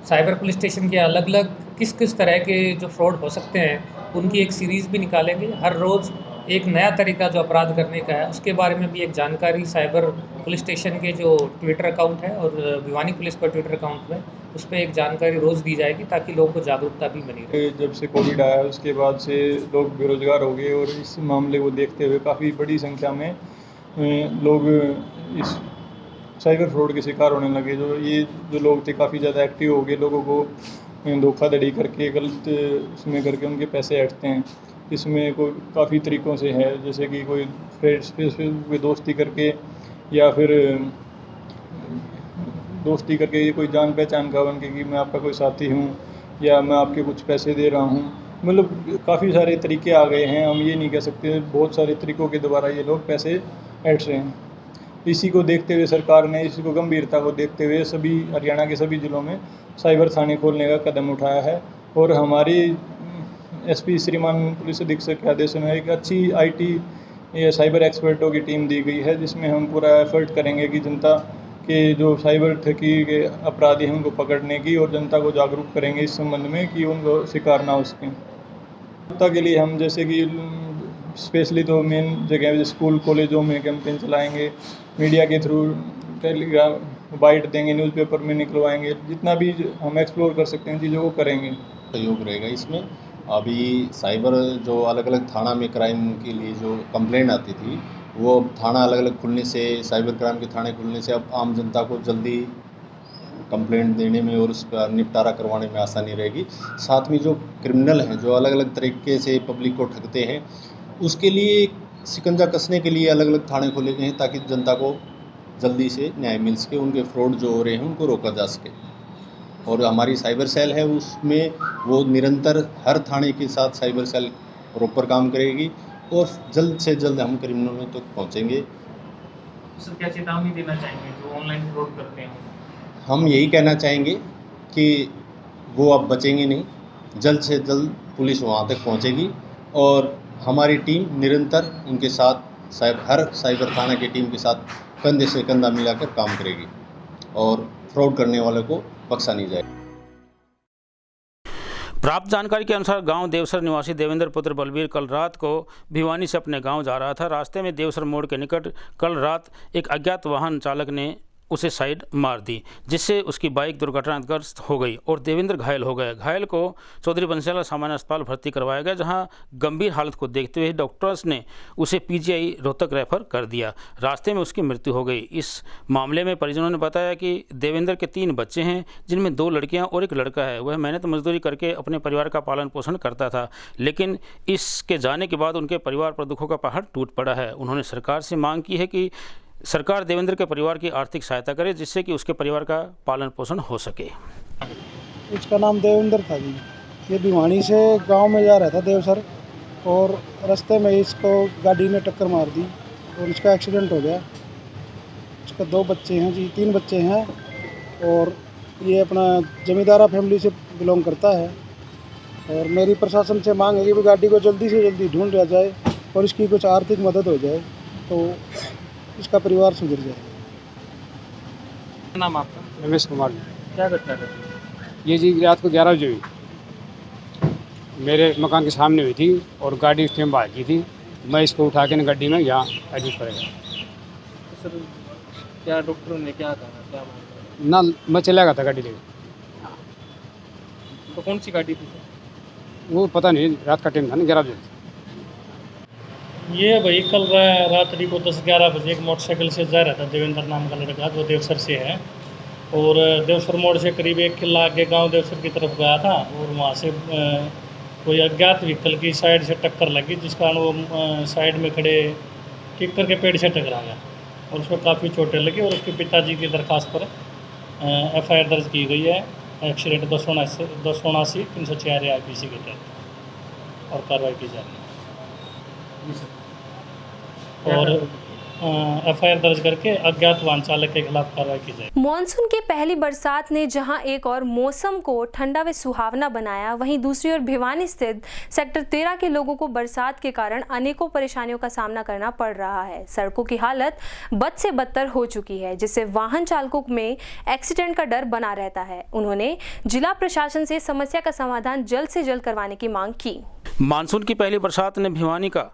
साइबर पुलिस स्टेशन के अलग अलग किस किस तरह के जो फ्रॉड हो सकते हैं उनकी एक सीरीज़ भी निकालेंगे। हर रोज़ एक नया तरीका जो अपराध करने का है उसके बारे में भी एक जानकारी साइबर पुलिस स्टेशन के जो ट्विटर अकाउंट है और भिवानी पुलिस का ट्विटर अकाउंट में उस पर एक जानकारी रोज़ दी जाएगी ताकि लोगों को जागरूकता भी बनी रहे। जब से कोविड आया उसके बाद से लोग बेरोज़गार हो गए और इस मामले को देखते हुए काफ़ी बड़ी संख्या में लोग इस साइबर फ्रॉड के शिकार होने लगे। जो लोग थे काफ़ी ज़्यादा एक्टिव हो गए, लोगों को धोखाधड़ी करके गलत उसमें करके उनके पैसे हटते हैं। इसमें कोई काफ़ी तरीक़ों से है, जैसे कि कोई फेसबुक पे दोस्ती करके या फिर दोस्ती करके ये कोई जान पहचान का बन के कि मैं आपका कोई साथी हूँ या मैं आपके कुछ पैसे दे रहा हूँ। मतलब काफ़ी सारे तरीके आ गए हैं, हम ये नहीं कह सकते, बहुत सारे तरीक़ों के द्वारा ये लोग पैसे ऐंठ रहे हैं। इसी को देखते हुए सरकार ने, इसी को गंभीरता को देखते हुए सभी हरियाणा के सभी ज़िलों में साइबर थाने खोलने का कदम उठाया है। और हमारी SP श्रीमान पुलिस अधीक्षक के आदेश में एक अच्छी IT या साइबर एक्सपर्टों की टीम दी गई है, जिसमें हम पूरा एफर्ट करेंगे कि जनता के जो साइबर ठगी के अपराधी हैं उनको पकड़ने की, और जनता को जागरूक करेंगे इस संबंध में कि उनको शिकार ना हो सकें। जनता के लिए हम जैसे कि स्पेशली तो मेन जगह स्कूल कॉलेजों में कैंपेन चलाएंगे, मीडिया के थ्रू टेलीग्राम बाइट देंगे, न्यूज़पेपर में निकलवाएंगे, जितना भी हम एक्सप्लोर कर सकते हैं चीज़ों को करेंगे। सहयोग रहेगा इसमें। अभी साइबर जो अलग अलग थाना में क्राइम के लिए जो कंप्लेंट आती थी वो थाना अलग अलग खुलने से, साइबर क्राइम के थाने खुलने से अब आम जनता को जल्दी कंप्लेंट देने में और उस पर निपटारा करवाने में आसानी रहेगी। साथ में जो क्रिमिनल हैं जो अलग अलग तरीके से पब्लिक को ठगते हैं उसके लिए शिकंजा कसने के लिए अलग अलग थाने खोले गए हैं ताकि जनता को जल्दी से न्याय मिल सके, उनके फ्रॉड जो हो रहे हैं उनको रोका जा सके। और हमारी साइबर सेल है उसमें वो निरंतर हर थाने के साथ साइबर सेल प्रॉपर काम करेगी और जल्द से जल्द हम क्रिमिनलों तक पहुंचेंगे। सर क्या चेतावनी देना चाहेंगे जो ऑनलाइन फ्रॉड करते हैं? हम यही कहना चाहेंगे कि वो अब बचेंगे नहीं, जल्द से जल्द पुलिस वहां तक पहुंचेगी और हमारी टीम निरंतर उनके साथ हर साइबर थाना की टीम के साथ कंधे से कंधा मिलाकर काम करेगी और फ्रॉड करने वालों को बख्शा नहीं जाएगा। प्राप्त जानकारी के अनुसार गांव देवसर निवासी देवेंद्र पुत्र बलबीर कल रात को भिवानी से अपने गांव जा रहा था। रास्ते में देवसर मोड़ के निकट कल रात एक अज्ञात वाहन चालक ने उसे साइड मार दी, जिससे उसकी बाइक दुर्घटनाग्रस्त हो गई और देवेंद्र घायल हो गए। घायल को चौधरी बंसीलाल सामान्य अस्पताल भर्ती करवाया गया, जहां गंभीर हालत को देखते हुए डॉक्टर्स ने उसे पीजीआई रोहतक रेफर कर दिया। रास्ते में उसकी मृत्यु हो गई। इस मामले में परिजनों ने बताया कि देवेंद्र के 3 बच्चे हैं, जिनमें 2 लड़कियां और 1 लड़का है। वह मेहनत मजदूरी करके अपने परिवार का पालन पोषण करता था, लेकिन इसके जाने के बाद उनके परिवार पर दुखों का पहाड़ टूट पड़ा है। उन्होंने सरकार से मांग की है कि सरकार देवेंद्र के परिवार की आर्थिक सहायता करे, जिससे कि उसके परिवार का पालन पोषण हो सके। इसका नाम देवेंद्र था जी। ये भिवानी से गांव में जा रहा था देवसर, और रास्ते में इसको गाड़ी ने टक्कर मार दी और इसका एक्सीडेंट हो गया। इसका 2 बच्चे हैं जी, 3 बच्चे हैं, और ये अपना जमींदारा फैमिली से बिलोंग करता है। और मेरी प्रशासन से मांग है कि गाड़ी को जल्दी से जल्दी ढूंढ लिया जाए और इसकी कुछ आर्थिक मदद हो जाए तो इसका परिवार सुधर जाए। नाम आपका? रमेश कुमार। क्या घटना घटी? ये जी रात को 11 बजे हुई, मेरे मकान के सामने हुई थी और गाड़ी उस टाइम भागी थी। मैं इसको उठा के गाड़ी में यहाँ एडमिट करेगा। तो सर क्या डॉक्टरों ने क्या कहा, क्या मांगा? ना मैं चला गया था गाड़ी लेकर। तो कौन सी गाड़ी थी सर? वो पता नहीं, रात का टाइम था ना, 11 बजे। ये भाई कल रात्रि को 10-11 बजे एक मोटरसाइकिल से जा रहा था देवेंद्र नाम का लड़का, जो देवसर से है, और देवसर मोड़ से करीब 1 किला आगे गांव देवसर की तरफ गया था, और वहां से कोई अज्ञात व्हीकल की साइड से टक्कर लगी, जिस कारण वो साइड में खड़े किक्कर के पेड़ से टकरा गया और उसको काफ़ी चोटें लगी। और उसके पिताजी की दरख्वास्त पर FIR दर्ज की गई है, एक्सीडेंट 279 304 IPC के तहत, और कार्रवाई की जा रही है। और FIR दर्ज करके अज्ञात वाहन चालक के खिलाफ कार्रवाई की जाएगी। मॉनसून की पहली बरसात ने जहां एक और मौसम को ठंडा व सुहावना बनाया, वहीं दूसरी ओर भिवानी स्थित सेक्टर 13 के लोगों को बरसात के कारण अनेकों परेशानियों का सामना करना पड़ रहा है। सड़कों की हालत बद से बदतर हो चुकी है, जिससे वाहन चालकों में एक्सीडेंट का डर बना रहता है। उन्होंने जिला प्रशासन से समस्या का समाधान जल्द से जल्द करवाने की मांग की। मानसून की पहली बरसात ने भिवानी का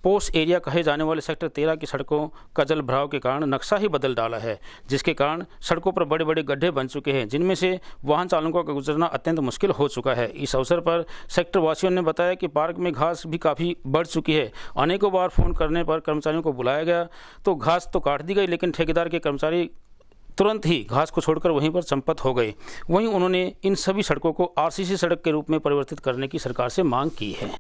पोस्ट एरिया कहे जाने वाले सेक्टर 13 की सड़कों का जल भराव के कारण नक्शा ही बदल डाला है, जिसके कारण सड़कों पर बड़े बड़े गड्ढे बन चुके हैं, जिनमें से वाहन चालकों का गुजरना अत्यंत मुश्किल हो चुका है। इस अवसर पर सेक्टर वासियों ने बताया कि पार्क में घास भी काफ़ी बढ़ चुकी है। अनेकों बार फ़ोन करने पर कर्मचारियों को बुलाया गया तो घास तो काट दी गई, लेकिन ठेकेदार के कर्मचारी तुरंत ही घास को छोड़कर वहीं पर चंपत हो गए। वहीं उन्होंने इन सभी सड़कों को RCC सड़क के रूप में परिवर्तित करने की सरकार से मांग की है।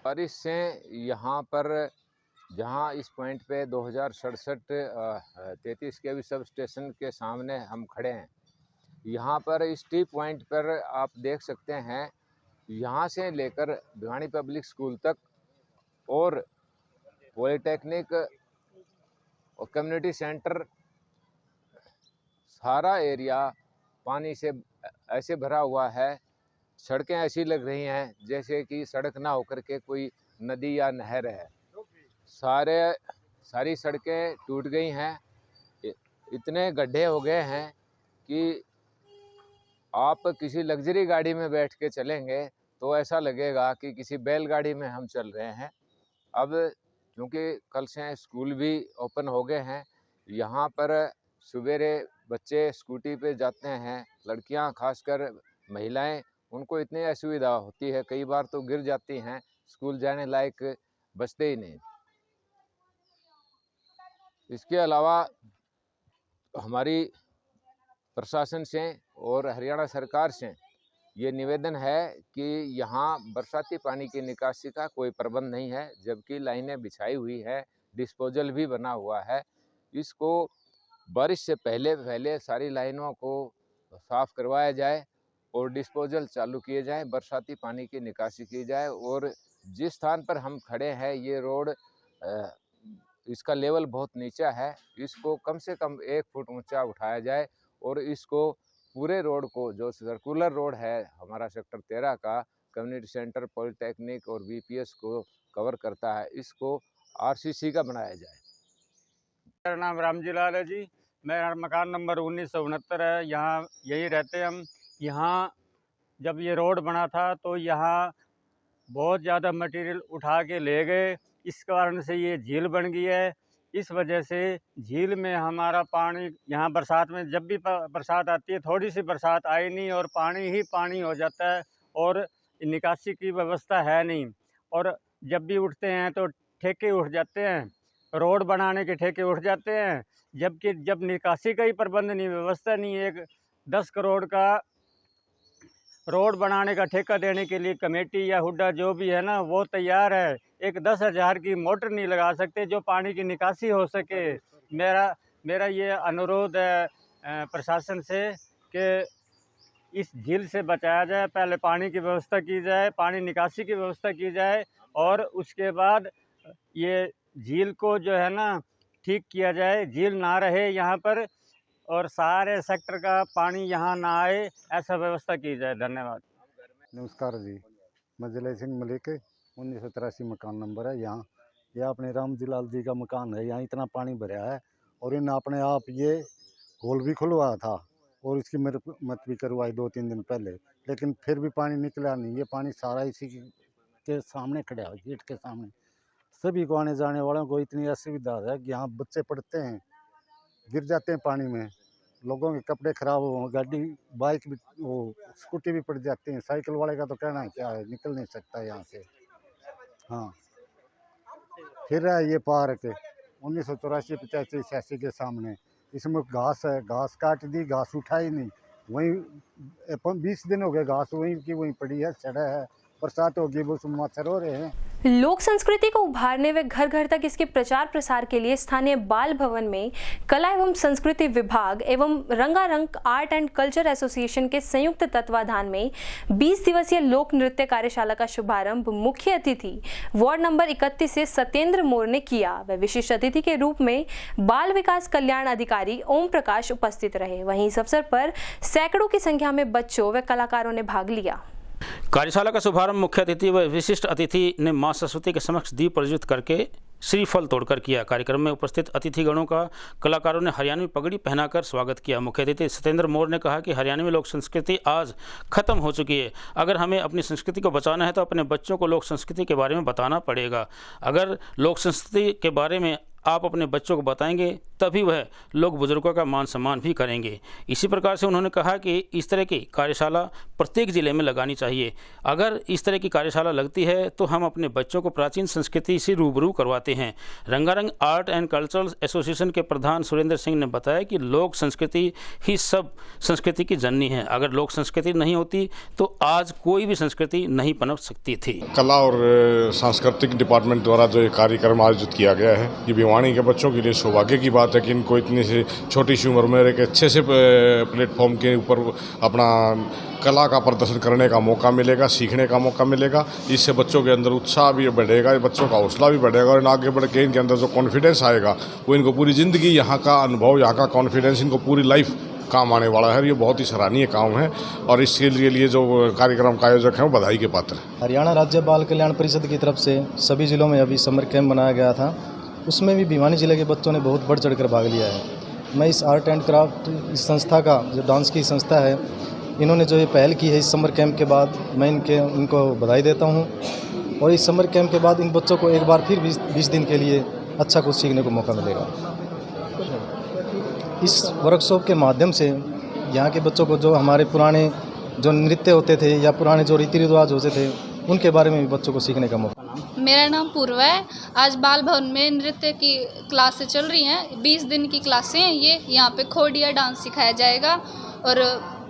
बारिश से यहाँ पर जहाँ इस पॉइंट पे 2067-33 के भी सब स्टेशन के सामने हम खड़े हैं, यहाँ पर इस टी पॉइंट पर आप देख सकते हैं, यहाँ से लेकर भिवानी पब्लिक स्कूल तक और पॉलिटेक्निक और कम्युनिटी सेंटर, सारा एरिया पानी से ऐसे भरा हुआ है। सड़कें ऐसी लग रही हैं जैसे कि सड़क ना होकर के कोई नदी या नहर है। सारी सड़कें टूट गई हैं, इतने गड्ढे हो गए हैं कि आप किसी लग्जरी गाड़ी में बैठ के चलेंगे तो ऐसा लगेगा कि किसी बैलगाड़ी में हम चल रहे हैं। अब क्योंकि कल से स्कूल भी ओपन हो गए हैं, यहाँ पर सवेरे बच्चे स्कूटी पे जाते हैं, लड़कियाँ खासकर महिलाएं, उनको इतनी असुविधा होती है, कई बार तो गिर जाती हैं, स्कूल जाने लायक बचते ही नहीं। इसके अलावा हमारी प्रशासन से और हरियाणा सरकार से ये निवेदन है कि यहाँ बरसाती पानी की निकासी का कोई प्रबंध नहीं है, जबकि लाइनें बिछाई हुई है, डिस्पोजल भी बना हुआ है। इसको बारिश से पहले सारी लाइनों को साफ करवाया जाए और डिस्पोजल चालू किए जाए, बरसाती पानी की निकासी की जाए। और जिस स्थान पर हम खड़े हैं ये रोड, इसका लेवल बहुत नीचा है, इसको कम से कम 1 फुट ऊंचा उठाया जाए और इसको पूरे रोड को, जो सर्कुलर रोड है हमारा सेक्टर 13 का, कम्युनिटी सेंटर, पॉलिटेक्निक और बीपीएस को कवर करता है, इसको आरसीसी का बनाया जाए। मेरा नाम रामजी लाल है जी। मेरा मकान नंबर 1969 है। यहाँ यही रहते हम। यहाँ जब ये रोड बना था तो यहाँ बहुत ज़्यादा मटेरियल उठा के ले गए, इस कारण से ये झील बन गई है। इस वजह से झील में हमारा पानी, यहाँ बरसात में जब भी बरसात आती है, थोड़ी सी बरसात आई नहीं और पानी ही पानी हो जाता है और निकासी की व्यवस्था है नहीं। और जब भी उठते हैं तो ठेके उठ जाते हैं, रोड बनाने के ठेके उठ जाते हैं, जबकि जब निकासी का ही प्रबंध नहीं, व्यवस्था नहीं है। एक 10 करोड़ का रोड बनाने का ठेका देने के लिए कमेटी या हुड्डा जो भी है ना, वो तैयार है। एक 10,000 की मोटर नहीं लगा सकते जो पानी की निकासी हो सके। मेरा ये अनुरोध है प्रशासन से कि इस झील से बचाया जाए, पहले पानी की व्यवस्था की जाए, पानी निकासी की व्यवस्था की जाए और उसके बाद ये झील को जो है ना ठीक किया जाए, झील ना रहे यहाँ पर और सारे सेक्टर का पानी यहाँ ना आए, ऐसा व्यवस्था की जाए। धन्यवाद। नमस्कार जी, मैं जलय सिंह मलिक, 1983 मकान नंबर है। यहाँ यह अपने रामजी लाल जी का मकान है। यहाँ इतना पानी भरा है और इन अपने आप ये होल भी खुलवाया था और इसकी मरम्मत भी करवाई 2-3 दिन पहले, लेकिन फिर भी पानी निकला नहीं। ये पानी सारा इसी के सामने खड़ा है, गेट के सामने। सभी को आने जाने वालों को इतनी असुविधा है कि यहाँ बच्चे पढ़ते हैं, गिर जाते हैं पानी में, लोगों के कपड़े खराब हो, गाड़ी बाइक भी, वो स्कूटी भी पड़ जाती हैं। साइकिल वाले का तो कहना है क्या है, निकल नहीं सकता यहाँ से। हाँ, फिर है ये पार्क 1984, 85, 86 के सामने, इसमें घास है, घास काट दी, घास उठाई नहीं, वहीं 20 दिन हो गए घास वहीं की वहीं पड़ी है, चढ़ा है। बरसात होगी वो मच्छर हो रहे हैं। लोक संस्कृति को उभारने व घर घर तक इसके प्रचार प्रसार के लिए स्थानीय बाल भवन में कला एवं संस्कृति विभाग एवं रंगारंग आर्ट एंड कल्चर एसोसिएशन के संयुक्त तत्वाधान में 20 दिवसीय लोक नृत्य कार्यशाला का शुभारंभ मुख्य अतिथि वार्ड नंबर 31 से सत्येंद्र मोर ने किया। व विशिष्ट अतिथि के रूप में बाल विकास कल्याण अधिकारी ओम प्रकाश उपस्थित रहे। वहीं इस अवसर पर सैकड़ों की संख्या में बच्चों व कलाकारों ने भाग लिया। कार्यशाला का शुभारंभ मुख्य अतिथि व विशिष्ट अतिथि ने मां सरस्वती के समक्ष दीप प्रज्वलित करके श्रीफल तोड़कर किया। कार्यक्रम में उपस्थित अतिथिगणों का कलाकारों ने हरियाणवी पगड़ी पहनाकर स्वागत किया। मुख्य अतिथि सत्येंद्र मोर ने कहा कि हरियाणवी लोक संस्कृति आज खत्म हो चुकी है। अगर हमें अपनी संस्कृति को बचाना है तो अपने बच्चों को लोक संस्कृति के बारे में बताना पड़ेगा। अगर लोक संस्कृति के बारे में आप अपने बच्चों को बताएंगे तभी वह लोग बुजुर्गों का मान सम्मान भी करेंगे। इसी प्रकार से उन्होंने कहा कि इस तरह की कार्यशाला प्रत्येक जिले में लगानी चाहिए। अगर इस तरह की कार्यशाला लगती है तो हम अपने बच्चों को प्राचीन संस्कृति से रूबरू करवाते हैं। रंगारंग आर्ट एंड कल्चरल एसोसिएशन के प्रधान सुरेंद्र सिंह ने बताया कि लोक संस्कृति ही सब संस्कृति की जननी है। अगर लोक संस्कृति नहीं होती तो आज कोई भी संस्कृति नहीं पनप सकती थी। कला और सांस्कृतिक डिपार्टमेंट द्वारा जो ये कार्यक्रम आयोजित किया गया है, ये भिवानी के बच्चों के लिए सौभाग्य की बात है कि इनको इतनी सी छोटी सी उम्र में एक अच्छे से प्लेटफॉर्म के ऊपर अपना कला का प्रदर्शन करने का मौका मिलेगा, सीखने का मौका मिलेगा। इससे बच्चों के अंदर उत्साह भी बढ़ेगा, बच्चों का हौसला भी बढ़ेगा और आगे बढ़ के इनके अंदर जो कॉन्फिडेंस आएगा वो इनको पूरी ज़िंदगी यहाँ का अनुभव, यहाँ का कॉन्फिडेंस इनको पूरी लाइफ काम आने वाला है। ये बहुत ही सराहनीय काम है और इसके लिए जो कार्यक्रम का आयोजक है वो बधाई के पात्र है। हरियाणा राज्य बाल कल्याण परिषद की तरफ से सभी जिलों में अभी समर कैंप बनाया गया था, उसमें भी भिवानी जिले के बच्चों ने बहुत बढ़ चढ़कर भाग लिया है। मैं इस आर्ट एंड क्राफ्ट इस संस्था का, जो डांस की संस्था है, इन्होंने जो ये पहल की है इस समर कैंप के बाद, मैं इनको बधाई देता हूँ। और इस समर कैंप के बाद इन बच्चों को एक बार फिर 20 दिन के लिए अच्छा कुछ सीखने को मौका मिलेगा। इस वर्कशॉप के माध्यम से यहाँ के बच्चों को जो हमारे पुराने जो नृत्य होते थे या पुराने जो रीति रिवाज होते थे उनके बारे में भी बच्चों को सीखने का मौका। मेरा नाम पूर्वा है। आज बाल भवन में नृत्य की क्लासें चल रही हैं, 20 दिन की क्लासें हैं ये। यहाँ पे खोड़िया डांस सिखाया जाएगा और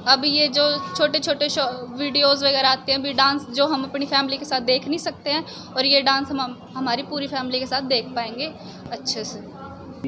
अभी ये जो छोटे छोटे वीडियोस वगैरह आते हैं, अभी डांस जो हम अपनी फैमिली के साथ देख नहीं सकते हैं और ये डांस हम हमारी पूरी फैमिली के साथ देख पाएंगे अच्छे से।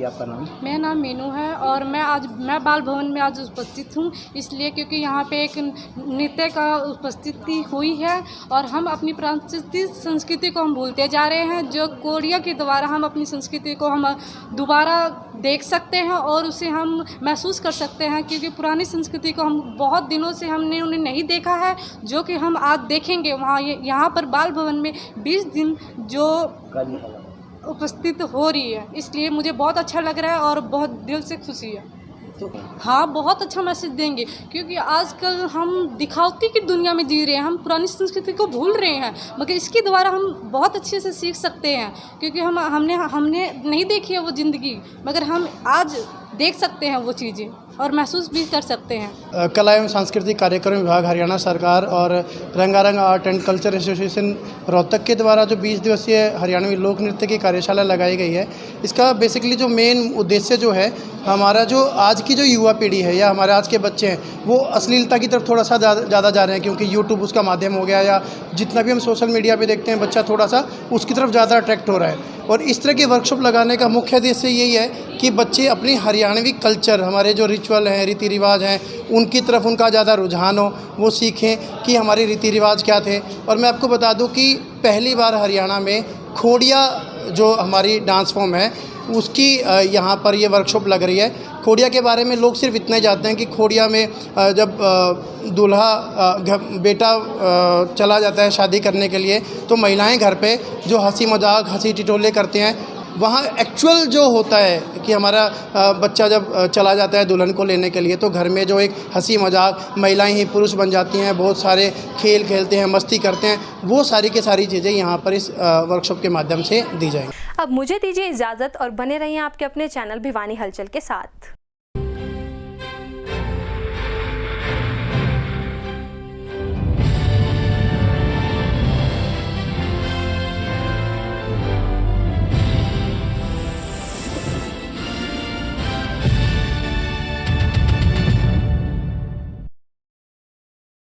आपका नाम? मेरा नाम मीनू है और मैं बाल भवन में आज उपस्थित हूँ इसलिए क्योंकि यहाँ पे एक नृत्य का उपस्थिति हुई है और हम अपनी प्रांतीय संस्कृति को हम भूलते जा रहे हैं। जो कोरिया के द्वारा हम अपनी संस्कृति को हम दोबारा देख सकते हैं और उसे हम महसूस कर सकते हैं, क्योंकि पुरानी संस्कृति को हम बहुत दिनों से हमने उन्हें नहीं देखा है, जो कि हम आज देखेंगे। वहाँ यहाँ पर बाल भवन में 20 दिन जो उपस्थित हो रही है, इसलिए मुझे बहुत अच्छा लग रहा है और बहुत दिल से खुशी है। हाँ, बहुत अच्छा मैसेज देंगे, क्योंकि आजकल हम दिखावटी की दुनिया में जी रहे हैं, हम पुरानी संस्कृति को भूल रहे हैं, मगर इसके द्वारा हम बहुत अच्छे से सीख सकते हैं, क्योंकि हमने नहीं देखी है वो ज़िंदगी, मगर हम आज देख सकते हैं वो चीज़ें और महसूस भी कर सकते हैं। कला एवं सांस्कृतिक कार्यक्रम विभाग हरियाणा सरकार और रंगारंग art and culture association Rohtak के द्वारा जो 20 दिवसीय हरियाणवी लोक नृत्य की कार्यशाला लगाई गई है, इसका बेसिकली जो मेन उद्देश्य जो है, हमारा जो आज की जो युवा पीढ़ी है या हमारे आज के बच्चे हैं वो अश्लीलता की तरफ थोड़ा सा ज़्यादा जा रहे हैं, क्योंकि यूट्यूब उसका माध्यम हो गया या जितना भी हम सोशल मीडिया पे देखते हैं, बच्चा थोड़ा सा उसकी तरफ ज़्यादा अट्रैक्ट हो रहा है। और इस तरह के वर्कशॉप लगाने का मुख्य उद्देश्य यही है कि बच्चे अपनी हरियाणवी कल्चर, हमारे जो रिचुअल हैं, रीति रिवाज हैं, उनकी तरफ उनका ज़्यादा रुझान हो, वो सीखें कि हमारे रीति रिवाज क्या थे। और मैं आपको बता दूं कि पहली बार हरियाणा में खोड़िया जो हमारी डांस फॉर्म है उसकी यहाँ पर ये वर्कशॉप लग रही है। खोड़िया के बारे में लोग सिर्फ इतना ही जानते हैं कि खोड़िया में जब दूल्हा बेटा चला जाता है शादी करने के लिए, तो महिलाएं घर पे जो हंसी मजाक हंसी टिटोले करते हैं, वहाँ एक्चुअल जो होता है कि हमारा बच्चा जब चला जाता है दुल्हन को लेने के लिए, तो घर में जो एक हंसी मजाक, महिलाएं ही पुरुष बन जाती हैं, बहुत सारे खेल खेलते हैं, मस्ती करते हैं, वो सारी की सारी चीज़ें यहाँ पर इस वर्कशॉप के माध्यम से दी जाएंगी। अब मुझे दीजिए इजाज़त और बने रहिए आपके अपने चैनल भिवानी हलचल के साथ।